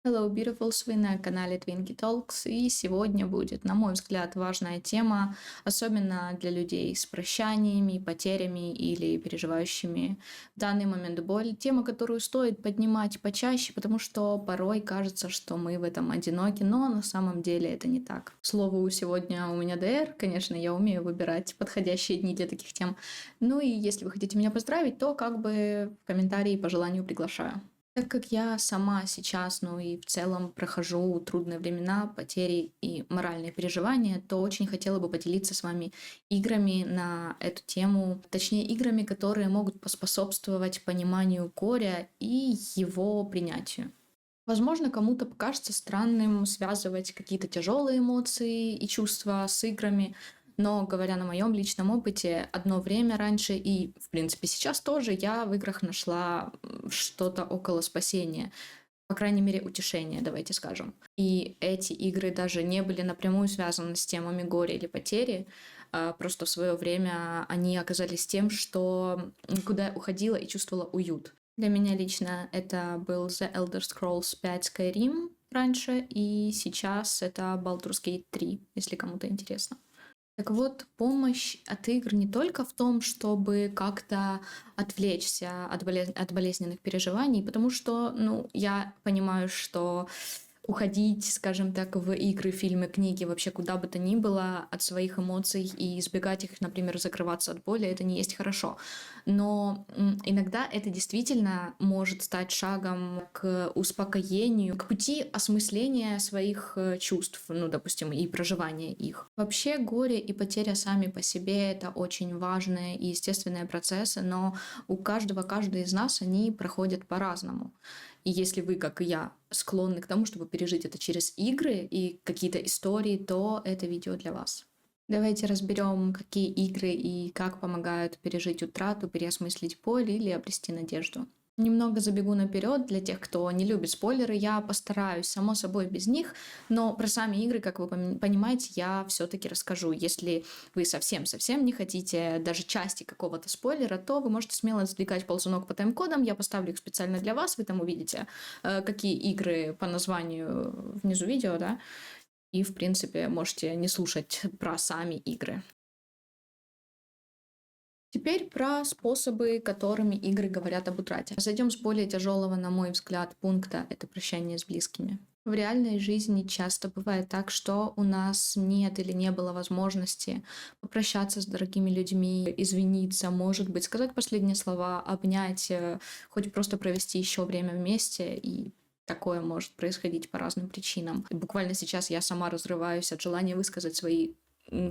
Hello, beautifuls! Вы на канале Twinkie Talks, и сегодня будет, на мой взгляд, важная тема, особенно для людей с прощаниями, потерями или переживающими в данный момент боль. Тема, которую стоит поднимать почаще, потому что порой кажется, что мы в этом одиноки, но на самом деле это не так. К слову, сегодня у меня ДР, конечно, я умею выбирать подходящие дни для таких тем. Ну и если вы хотите меня поздравить, то как бы в комментарии по желанию приглашаю. Так как я сама сейчас, ну и в целом прохожу трудные времена, потери и моральные переживания, то очень хотела бы поделиться с вами играми на эту тему, точнее играми, которые могут поспособствовать пониманию горя и его принятию. Возможно, кому-то покажется странным связывать какие-то тяжелые эмоции и чувства с играми, но говоря на моем личном опыте, одно время раньше и, в принципе, сейчас тоже я в играх нашла что-то около спасения, по крайней мере, утешения, давайте скажем. И эти игры даже не были напрямую связаны с темами горя или потери, просто в свое время они оказались тем, что куда я уходила и чувствовала уют. Для меня лично это был The Elder Scrolls 5 Skyrim раньше, и сейчас это Baldur's Gate 3, если кому-то интересно. Так вот, помощь от игр не только в том, чтобы как-то отвлечься от болезненных переживаний, потому что, ну, я понимаю, что уходить, скажем так, в игры, фильмы, книги, вообще куда бы то ни было от своих эмоций и избегать их, например, закрываться от боли, это не есть хорошо. Но иногда это действительно может стать шагом к успокоению, к пути осмысления своих чувств, ну, допустим, и проживания их. Вообще горе и потеря сами по себе — это очень важные и естественные процессы, но каждый из нас они проходят по-разному. И если вы, как и я, склонны к тому, чтобы пережить это через игры и какие-то истории, то это видео для вас. Давайте разберем, какие игры и как помогают пережить утрату, переосмыслить боль или обрести надежду. Немного забегу наперед для тех, кто не любит спойлеры. Я постараюсь, само собой, без них, но про сами игры, как вы понимаете, я все-таки расскажу. Если вы совсем-совсем не хотите даже части какого-то спойлера, то вы можете смело сдвигать ползунок по тайм-кодам. Я поставлю их специально для вас. Вы там увидите, какие игры по названию внизу видео, да. И, в принципе, можете не слушать про сами игры. Теперь про способы, которыми игры говорят об утрате. Зайдем с более тяжелого, на мой взгляд, пункта — это прощание с близкими. В реальной жизни часто бывает так, что у нас нет или не было возможности попрощаться с дорогими людьми, извиниться, может быть, сказать последние слова, обнять, хоть просто провести еще время вместе, и такое может происходить по разным причинам. И буквально сейчас я сама разрываюсь от желания высказать свои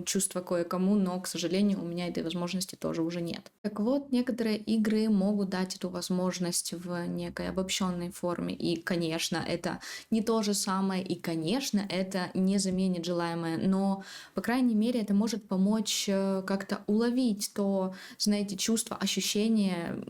чувства кое-кому, но, к сожалению, у меня этой возможности тоже уже нет. Так вот, некоторые игры могут дать эту возможность в некой обобщенной форме. И, конечно, это не то же самое, и, конечно, это не заменит желаемое, но, по крайней мере, это может помочь как-то уловить то, знаете, чувство, ощущение,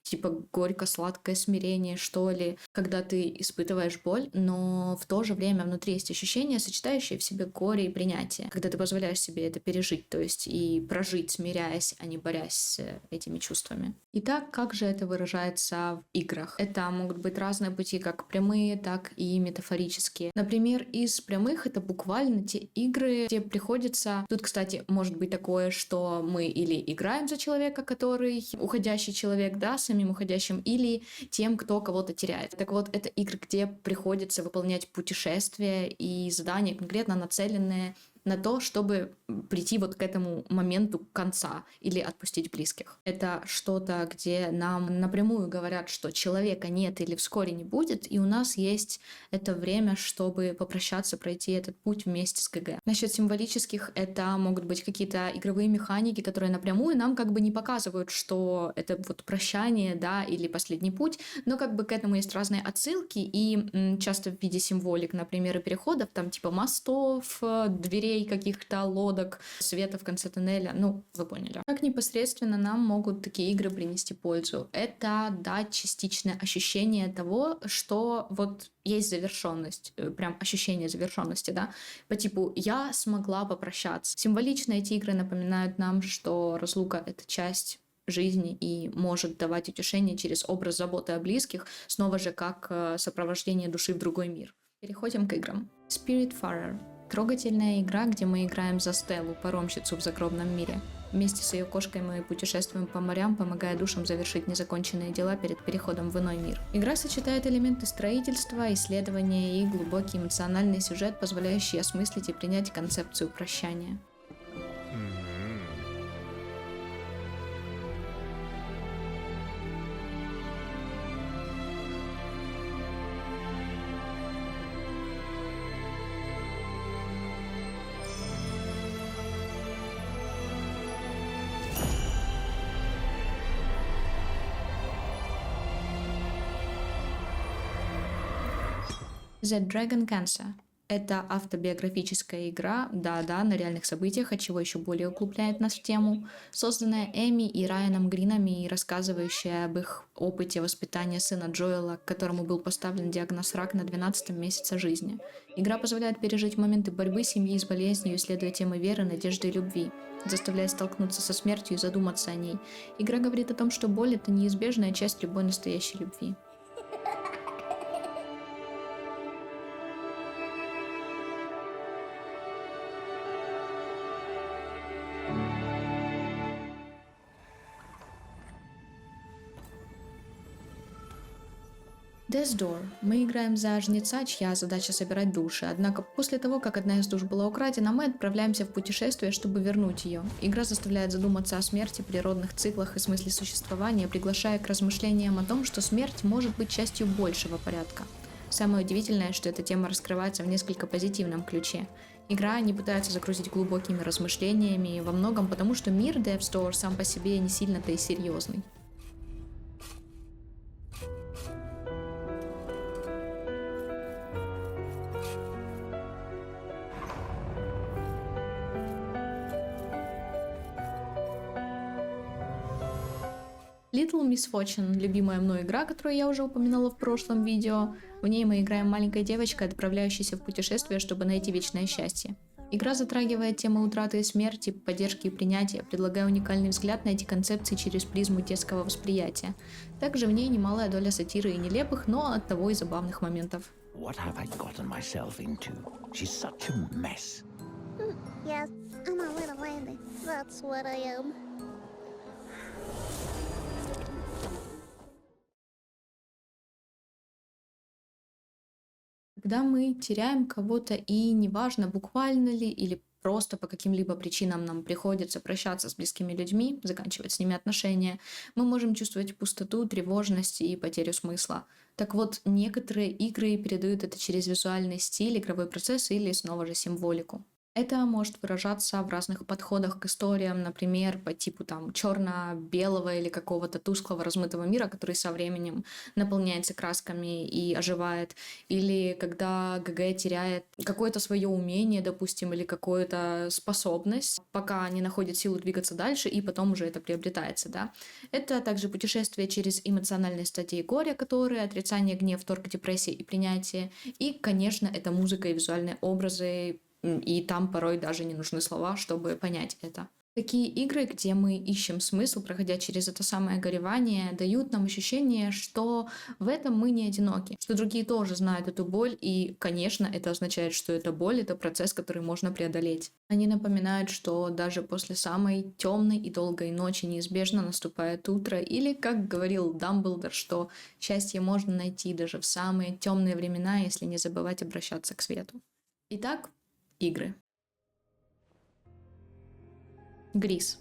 типа горько-сладкое смирение, что ли, когда ты испытываешь боль, но в то же время внутри есть ощущение, сочетающее в себе горе и принятие, когда ты позволяешь себе это пережить, то есть и прожить, смиряясь, а не борясь с этими чувствами. Итак, как же это выражается в играх? Это могут быть разные пути, как прямые, так и метафорические. Например, из прямых это буквально те игры, где приходится... Тут, кстати, может быть такое, что мы или играем за человека, который уходящий человек, да, самим уходящим, или тем, кто кого-то теряет. Так вот, это игры, где приходится выполнять путешествия и задания, конкретно нацеленные на то, чтобы прийти вот к этому моменту конца или отпустить близких. Это что-то, где нам напрямую говорят, что человека нет или вскоре не будет, и у нас есть это время, чтобы попрощаться, пройти этот путь вместе с КГ. Насчет символических, это могут быть какие-то игровые механики, которые напрямую нам как бы не показывают, что это вот прощание, да, или последний путь, но как бы к этому есть разные отсылки, и часто в виде символик, например, и переходов, там типа мостов, дверей каких-то, лодок, света в конце тоннеля, ну, вы поняли. Как непосредственно нам могут такие игры принести пользу? Это дать частичное ощущение того, что вот есть завершенность, прям ощущение завершенности, да, по типу «я смогла попрощаться». Символично эти игры напоминают нам, что разлука — это часть жизни и может давать утешение через образ заботы о близких, снова же как сопровождение души в другой мир. Переходим к играм. Spiritfarer. Трогательная игра, где мы играем за Стеллу, паромщицу в загробном мире. Вместе с ее кошкой мы путешествуем по морям, помогая душам завершить незаконченные дела перед переходом в иной мир. Игра сочетает элементы строительства, исследования и глубокий эмоциональный сюжет, позволяющий осмыслить и принять концепцию прощания. The Dragon Cancer. Это автобиографическая игра, да-да, на реальных событиях, от чего еще более углубляет нас в тему, созданная Эми и Райаном Гринами и рассказывающая об их опыте воспитания сына Джоэла, которому был поставлен диагноз рак на 12-м месяце жизни. Игра позволяет пережить моменты борьбы семьи с болезнью, исследуя темы веры, надежды и любви, заставляя столкнуться со смертью и задуматься о ней. Игра говорит о том, что боль — это неизбежная часть любой настоящей любви. Death's Door. Мы играем за жнеца, чья задача собирать души. Однако после того, как одна из душ была украдена, мы отправляемся в путешествие, чтобы вернуть ее. Игра заставляет задуматься о смерти, природных циклах и смысле существования, приглашая к размышлениям о том, что смерть может быть частью большего порядка. Самое удивительное, что эта тема раскрывается в несколько позитивном ключе. Игра не пытается загрузить глубокими размышлениями, во многом потому, что мир Death's Door сам по себе не сильно-то и серьезный. Little Miss Fortune — любимая мной игра, которую я уже упоминала в прошлом видео. В ней мы играем маленькой девочкой, отправляющейся в путешествие, чтобы найти вечное счастье. Игра затрагивает темы утраты и смерти, поддержки и принятия, предлагая уникальный взгляд на эти концепции через призму детского восприятия. Также в ней немалая доля сатиры и нелепых, но оттого и забавных моментов. Yes, I'm a little lady. That's what I am. Когда мы теряем кого-то, и неважно, буквально ли или просто по каким-либо причинам нам приходится прощаться с близкими людьми, заканчивать с ними отношения, мы можем чувствовать пустоту, тревожность и потерю смысла. Так вот, некоторые игры передают это через визуальный стиль, игровой процесс или снова же символику. Это может выражаться в разных подходах к историям, например, по типу там черно-белого или какого-то тусклого размытого мира, который со временем наполняется красками и оживает. Или когда ГГ теряет какое-то свое умение, допустим, или какую-то способность, пока не находит силу двигаться дальше, и потом уже это приобретается, да. Это также путешествие через эмоциональные стадии горя, которые отрицание, гнев, торг, депрессия и принятие. И, конечно, это музыка и визуальные образы, и там порой даже не нужны слова, чтобы понять это. Такие игры, где мы ищем смысл, проходя через это самое горевание, дают нам ощущение, что в этом мы не одиноки, что другие тоже знают эту боль, и, конечно, это означает, что эта боль — это процесс, который можно преодолеть. Они напоминают, что даже после самой темной и долгой ночи неизбежно наступает утро, или, как говорил Дамблдор, что счастье можно найти даже в самые темные времена, если не забывать обращаться к свету. Итак, игры. Грис.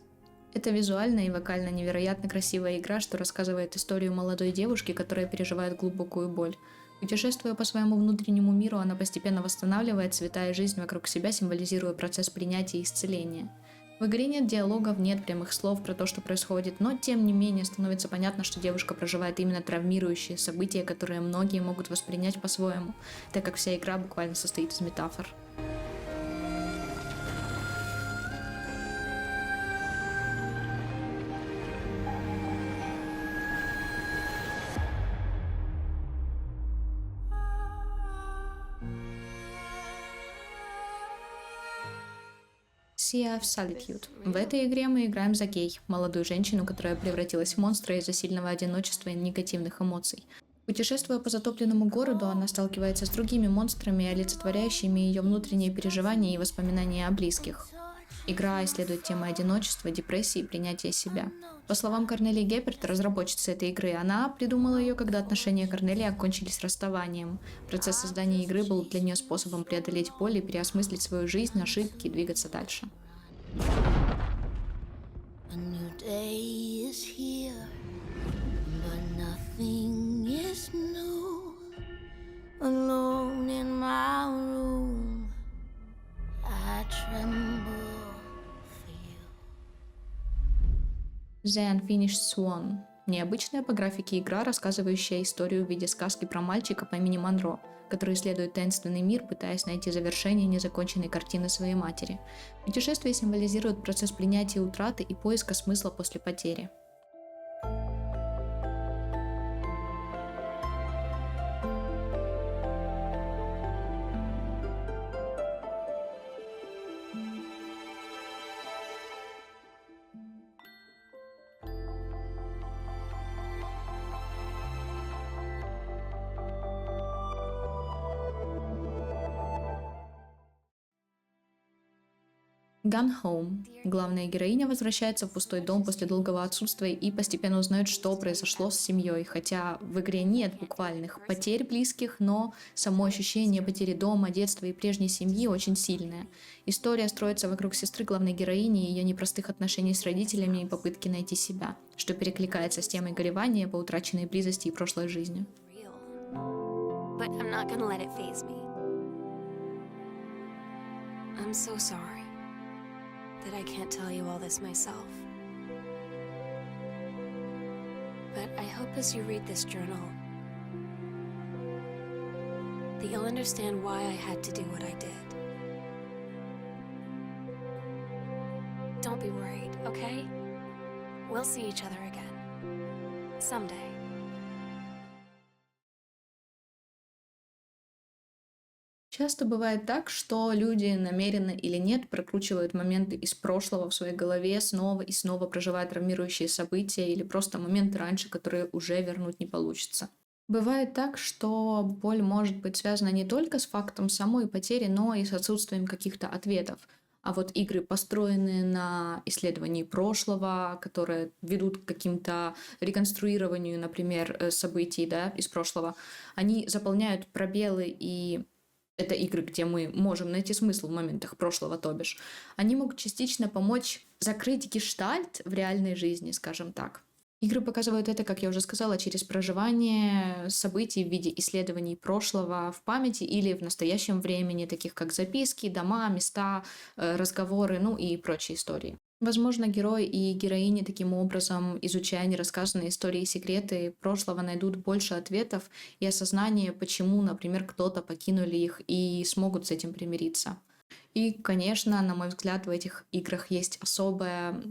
Это визуально и вокально невероятно красивая игра, что рассказывает историю молодой девушки, которая переживает глубокую боль. Путешествуя по своему внутреннему миру, она постепенно восстанавливает цвета и жизнь вокруг себя, символизируя процесс принятия и исцеления. В игре нет диалогов, нет прямых слов про то, что происходит, но тем не менее становится понятно, что девушка проживает именно травмирующие события, которые многие могут воспринять по-своему, так как вся игра буквально состоит из метафор. Sea of Solitude. В этой игре мы играем за Кей, молодую женщину, которая превратилась в монстра из-за сильного одиночества и негативных эмоций. Путешествуя по затопленному городу, она сталкивается с другими монстрами, олицетворяющими ее внутренние переживания и воспоминания о близких. Игра исследует темы одиночества, депрессии и принятия себя. По словам Корнелии Гепперт, разработчицы этой игры, она придумала ее, когда отношения Корнелии окончились расставанием. Процесс создания игры был для нее способом преодолеть боль и переосмыслить свою жизнь, ошибки и двигаться дальше. A new day is here, but nothing is new. Alone in my room, I tremble for you. The Unfinished Swan. Необычная по графике игра, рассказывающая историю в виде сказки про мальчика по имени Монро, который исследует таинственный мир, пытаясь найти завершение незаконченной картины своей матери. Путешествие символизирует процесс принятия утраты и поиска смысла после потери. Gone Home. Главная героиня возвращается в пустой дом после долгого отсутствия и постепенно узнает, что произошло с семьей. Хотя в игре нет буквальных потерь близких, но само ощущение потери дома, детства и прежней семьи очень сильное. История строится вокруг сестры главной героини и ее непростых отношений с родителями и попытки найти себя, что перекликается с темой горевания по утраченной близости и прошлой жизни. Real. But I'm not gonna let it faze me. I'm so sorry that I can't tell you all this myself. But I hope as you read this journal that you'll understand why I had to do what I did. Don't be worried, okay? We'll see each other again. Someday. Часто бывает так, что люди намеренно или нет прокручивают моменты из прошлого в своей голове, снова и снова проживая травмирующие события или просто моменты раньше, которые уже вернуть не получится. Бывает так, что боль может быть связана не только с фактом самой потери, но и с отсутствием каких-то ответов. А вот игры, построенные на исследовании прошлого, которые ведут к каким-то реконструированию, например, событий, да, из прошлого, они заполняют пробелы, и это игры, где мы можем найти смысл в моментах прошлого, то бишь. Они могут частично помочь закрыть гештальт в реальной жизни, скажем так. Игры показывают это, как я уже сказала, через проживание событий в виде исследований прошлого в памяти или в настоящем времени, таких как записки, дома, места, разговоры, ну и прочие истории. Возможно, герой и героини таким образом, изучая нерассказанные истории и секреты прошлого, найдут больше ответов и осознания, почему, например, кто-то покинули их, и смогут с этим примириться. И, конечно, на мой взгляд, в этих играх есть особая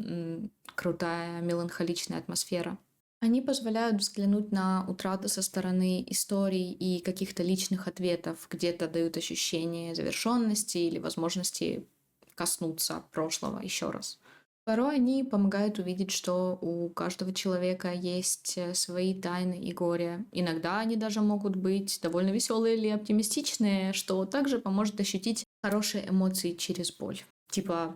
крутая меланхоличная атмосфера. Они позволяют взглянуть на утраты со стороны историй и каких-то личных ответов, где-то дают ощущение завершенности или возможности коснуться прошлого еще раз. Порой они помогают увидеть, что у каждого человека есть свои тайны и горе. Иногда они даже могут быть довольно веселые или оптимистичные, что также поможет ощутить хорошие эмоции через боль. Типа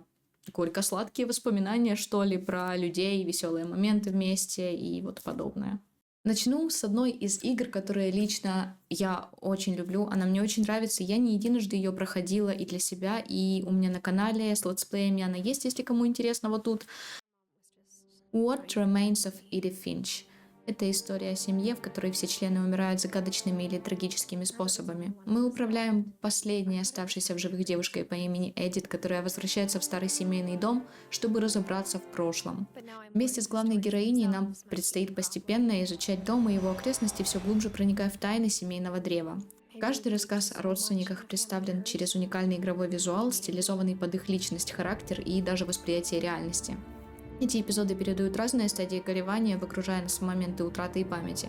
горько-сладкие воспоминания, что ли, про людей, веселые моменты вместе и вот подобное. Начну с одной из игр, которые лично я очень люблю. Она мне очень нравится. Я не единожды ее проходила и для себя, и у меня на канале с летсплеями она есть, если кому интересно, вот тут. What Remains of Edith Finch. Это история о семье, в которой все члены умирают загадочными или трагическими способами. Мы управляем последней оставшейся в живых девушкой по имени Эдит, которая возвращается в старый семейный дом, чтобы разобраться в прошлом. Вместе с главной героиней нам предстоит постепенно изучать дом и его окрестности, все глубже проникая в тайны семейного древа. Каждый рассказ о родственниках представлен через уникальный игровой визуал, стилизованный под их личность, характер и даже восприятие реальности. Эти эпизоды передают разные стадии горевания, выгружая нас в моменты утраты и памяти.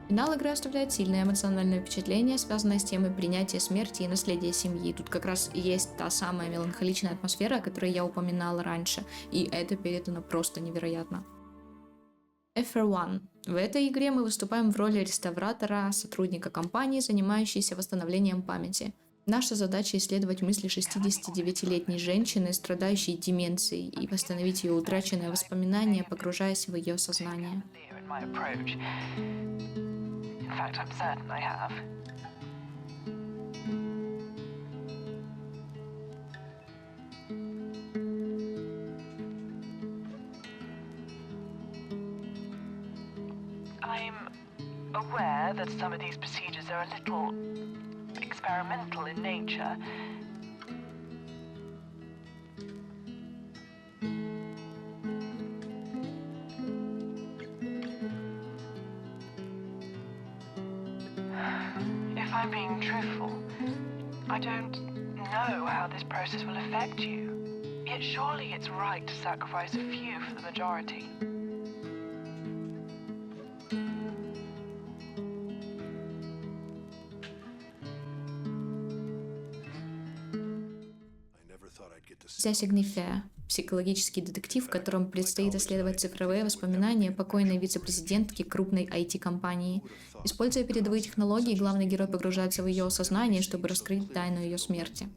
Финал игры оставляет сильное эмоциональное впечатление, связанное с темой принятия смерти и наследия семьи. Тут как раз и есть та самая меланхоличная атмосфера, о которой я упоминала раньше, и это передано просто невероятно. FR1. В этой игре мы выступаем в роли реставратора, сотрудника компании, занимающейся восстановлением памяти. Наша задача исследовать мысли 69-летней женщины, страдающей деменцией, и восстановить ее утраченные воспоминания, погружаясь в ее сознание. I'm aware that some of these procedures are a little experimental in nature. If I'm being truthful, I don't know how this process will affect you. Yet surely it's right to sacrifice a few for the majority. The Signifier – психологический детектив, в котором предстоит исследовать цифровые воспоминания покойной вице-президентки крупной IT-компании. Используя передовые технологии, главный герой погружается в ее сознание, чтобы раскрыть тайну ее смерти.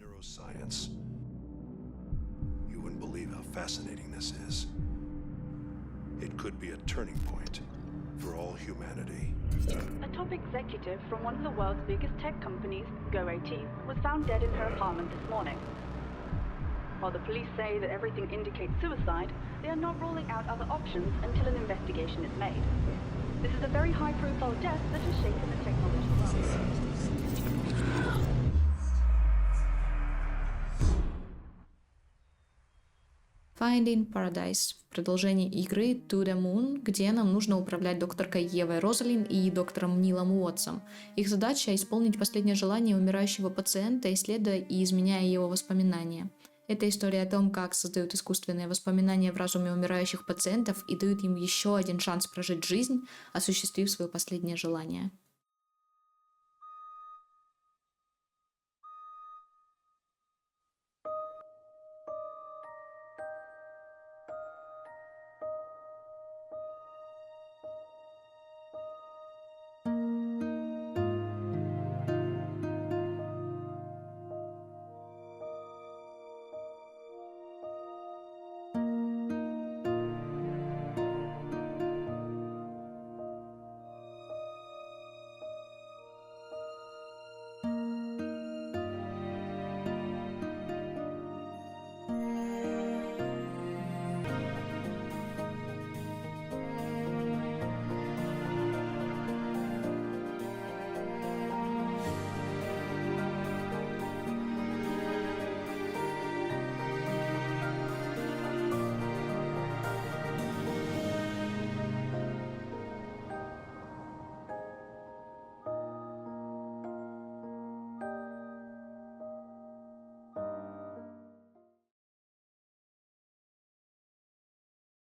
A top executive from one of the world's biggest tech companies, Go18, was found dead in her apartment this morning. While the police say that everything indicates suicide, they are not ruling out other options until an investigation is made. This is a very high-profile death that has shaken the technology world. Finding Paradise – продолжение игры To the Moon, где нам нужно управлять докторкой Евой Розалин и доктором Нилом Уотсом. Их задача – исполнить последнее желание умирающего пациента, исследуя и изменяя его воспоминания. Это история о том, как создают искусственные воспоминания в разуме умирающих пациентов и дают им еще один шанс прожить жизнь, осуществив свое последнее желание.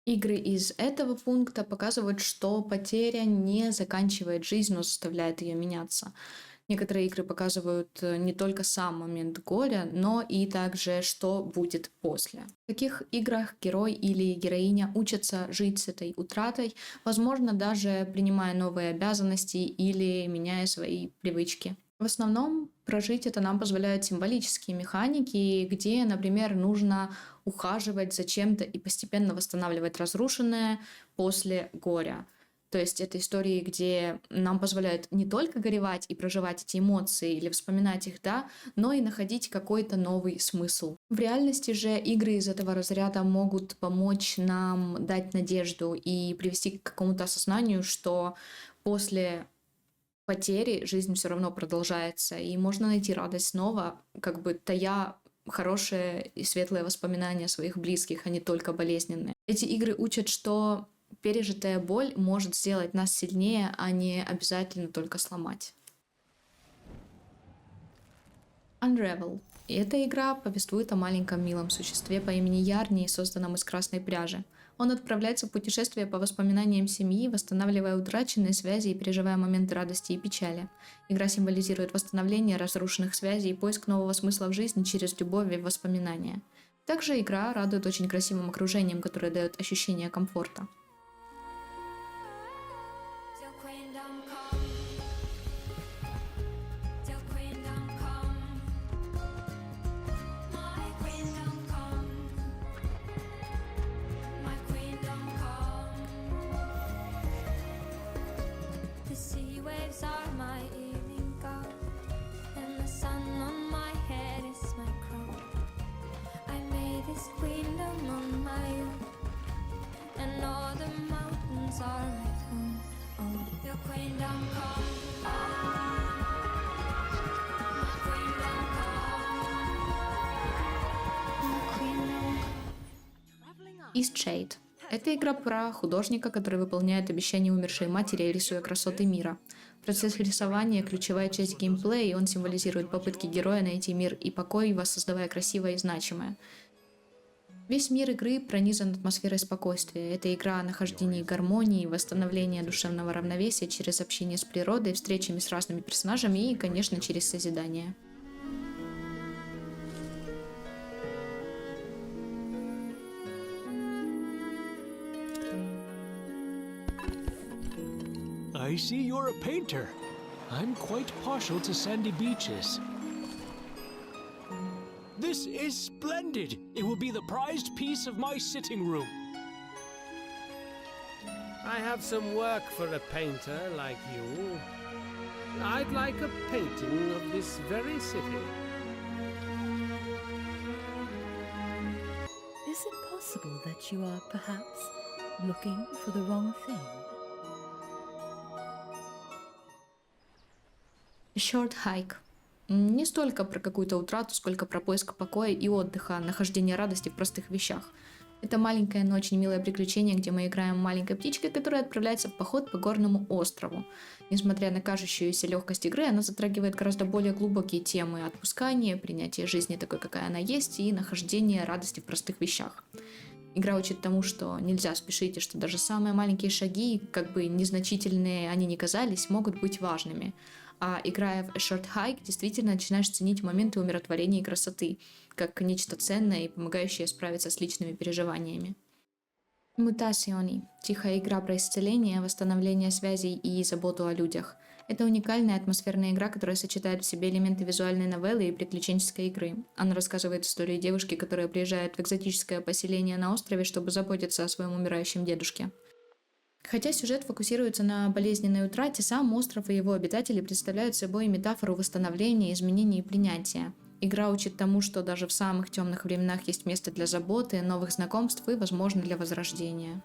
Игры из этого пункта показывают, что потеря не заканчивает жизнь, но заставляет ее меняться. Некоторые игры показывают не только сам момент горя, но и также, что будет после. В таких играх герой или героиня учатся жить с этой утратой, возможно, даже принимая новые обязанности или меняя свои привычки. В основном прожить это нам позволяют символические механики, где, например, нужно ухаживать за чем-то и постепенно восстанавливать разрушенное после горя. То есть это истории, где нам позволяют не только горевать и проживать эти эмоции или вспоминать их, да, но и находить какой-то новый смысл. В реальности же игры из этого разряда могут помочь нам дать надежду и привести к какому-то осознанию, что после потери жизнь все равно продолжается, и можно найти радость снова, как бы тая хорошие и светлые воспоминания своих близких, а не только болезненные. Эти игры учат, что пережитая боль может сделать нас сильнее, а не обязательно только сломать. Unravel. И эта игра повествует о маленьком милом существе по имени Ярни, созданном из красной пряжи. Он отправляется в путешествие по воспоминаниям семьи, восстанавливая утраченные связи и переживая моменты радости и печали. Игра символизирует восстановление разрушенных связей и поиск нового смысла в жизни через любовь и воспоминания. Также игра радует очень красивым окружением, которое дает ощущение комфорта. Till queendom come, till queendom come, my queendom come, my queendom come. The sea waves are my evening gown, and the sun on my head is my crown. I made this queendom on my own, and all the mountains are my home. Oh, your queendom come, my queendom come, my queendom come. Eastshade. Это игра про художника, который выполняет обещания умершей матери, рисуя красоты мира. Процесс рисования – ключевая часть геймплея, и он символизирует попытки героя найти мир и покой, воссоздавая красивое и значимое. Весь мир игры пронизан атмосферой спокойствия. Это игра о нахождении гармонии, восстановлении душевного равновесия через общение с природой, встречами с разными персонажами и, конечно, через созидание. I see you're a painter. I'm quite partial to sandy beaches. This is splendid! It will be the prized piece of my sitting room. I have some work for a painter like you. I'd like a painting of this very city. Is it possible that you are perhaps looking for the wrong thing? A Short Hike. Не столько про какую-то утрату, сколько про поиск покоя и отдыха, нахождение радости в простых вещах. Это маленькое, но очень милое приключение, где мы играем маленькой птичкой, которая отправляется в поход по горному острову. Несмотря на кажущуюся легкость игры, она затрагивает гораздо более глубокие темы отпускания, принятия жизни такой, какая она есть, и нахождение радости в простых вещах. Игра учит тому, что нельзя спешить, и что даже самые маленькие шаги, как бы незначительные они ни казались, могут быть важными. А играя в A Short Hike, действительно начинаешь ценить моменты умиротворения и красоты, как нечто ценное и помогающее справиться с личными переживаниями. Mutazioni – тихая игра про исцеление, восстановление связей и заботу о людях. Это уникальная атмосферная игра, которая сочетает в себе элементы визуальной новеллы и приключенческой игры. Она рассказывает историю девушки, которая приезжает в экзотическое поселение на острове, чтобы заботиться о своем умирающем дедушке. Хотя сюжет фокусируется на болезненной утрате, сам остров и его обитатели представляют собой метафору восстановления, изменения и принятия. Игра учит тому, что даже в самых темных временах есть место для заботы, новых знакомств и, возможно, для возрождения.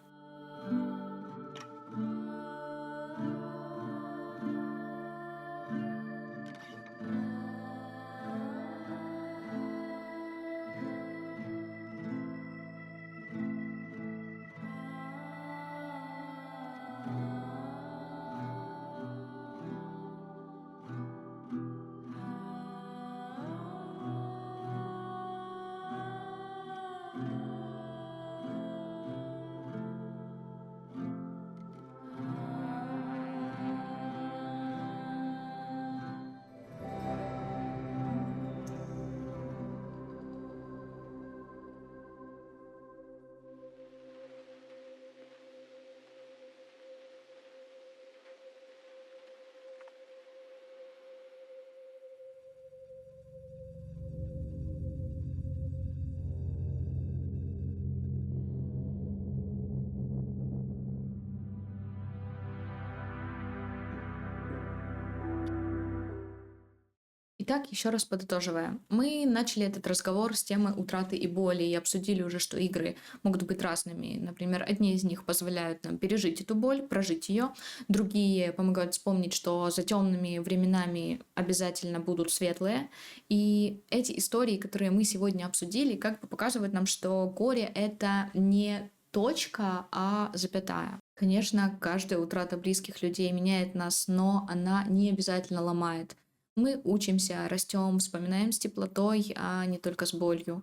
Итак, еще раз подытоживая, мы начали этот разговор с темы утраты и боли и обсудили уже, что игры могут быть разными. Например, одни из них позволяют нам пережить эту боль, прожить ее, другие помогают вспомнить, что за темными временами обязательно будут светлые. И эти истории, которые мы сегодня обсудили, как бы показывают нам, что горе — это не точка, а запятая. Конечно, каждая утрата близких людей меняет нас, но она не обязательно ломает. Мы учимся, растем, вспоминаем с теплотой, а не только с болью.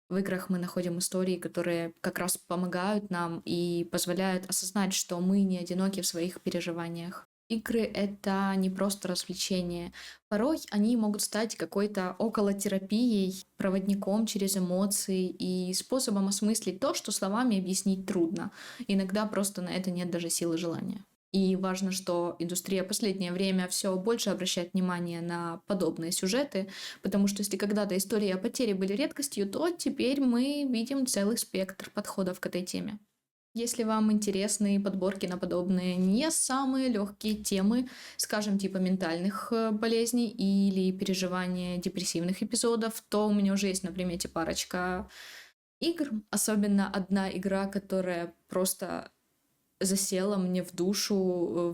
В играх мы находим истории, которые как раз помогают нам и позволяют осознать, что мы не одиноки в своих переживаниях. Игры — это не просто развлечение. Порой они могут стать какой-то околотерапией, проводником через эмоции и способом осмыслить то, что словами объяснить трудно. Иногда просто на это нет даже силы желания. И важно, что индустрия в последнее время все больше обращает внимание на подобные сюжеты, потому что если когда-то истории о потере были редкостью, то теперь мы видим целый спектр подходов к этой теме. Если вам интересны подборки на подобные не самые легкие темы, скажем, типа ментальных болезней или переживания депрессивных эпизодов, то у меня уже есть на примете парочка игр, особенно одна игра, которая просто засела мне в душу,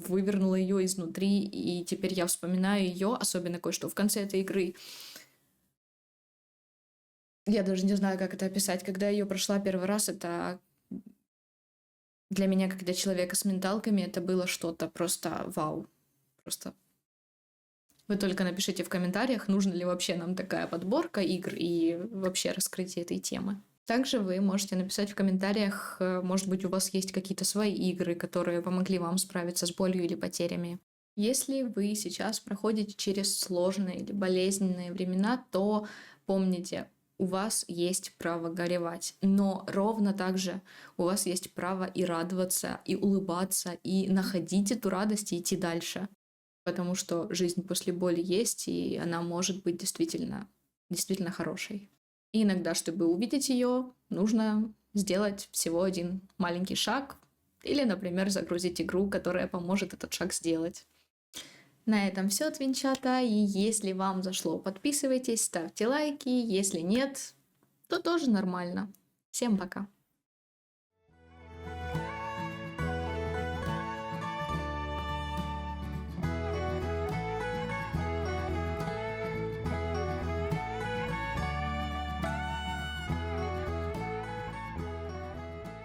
вывернула ее изнутри, и теперь я вспоминаю ее, особенно кое-что в конце этой игры. Я даже не знаю, как это описать. Когда я ее прошла первый раз, это для меня, как для человека с менталками, это было что-то просто вау. Просто вы только напишите в комментариях, нужна ли вообще нам такая подборка игр и вообще раскрытие этой темы. Также вы можете написать в комментариях, может быть, у вас есть какие-то свои игры, которые помогли вам справиться с болью или потерями. Если вы сейчас проходите через сложные или болезненные времена, то помните, у вас есть право горевать, но ровно так же у вас есть право и радоваться, и улыбаться, и находить эту радость и идти дальше. Потому что жизнь после боли есть, и она может быть действительно хорошей. И иногда, чтобы увидеть ее, нужно сделать всего один маленький шаг или, например, загрузить игру, которая поможет этот шаг сделать. На этом все, твинчата, и если вам зашло, подписывайтесь, ставьте лайки, если нет, то тоже нормально. Всем пока!